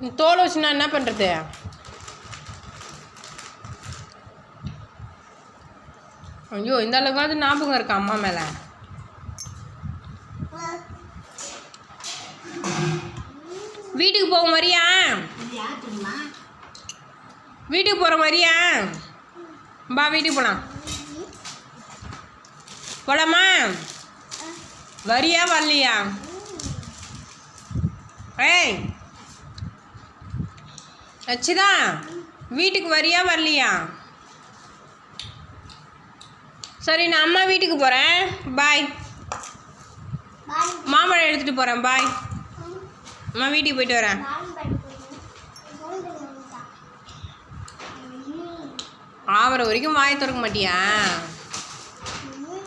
தோல் வச்சுனா என்ன பண்ணுறது? ஐயோ, இந்த அளவுக்காவது ஞாபகம் இருக்கா அம்மா மேலே? வீட்டுக்கு போக வரியா? வீட்டுக்கு போகிற வரியா? பா, வீட்டுக்கு போகலாம். போலாமா? வரியா வரலையா? ஏய் அச்சுதா, வீட்டுக்கு வரியா வரலையா? சரி, நான் அம்மா வீட்டுக்கு போகிறேன். பாய். மாம்பழம் எடுத்துகிட்டு போகிறேன். பாய். அம்மா வீட்டுக்கு போயிட்டு வரேன். ஆவற வரைக்கும் வாயை திறக்க மாட்டியா?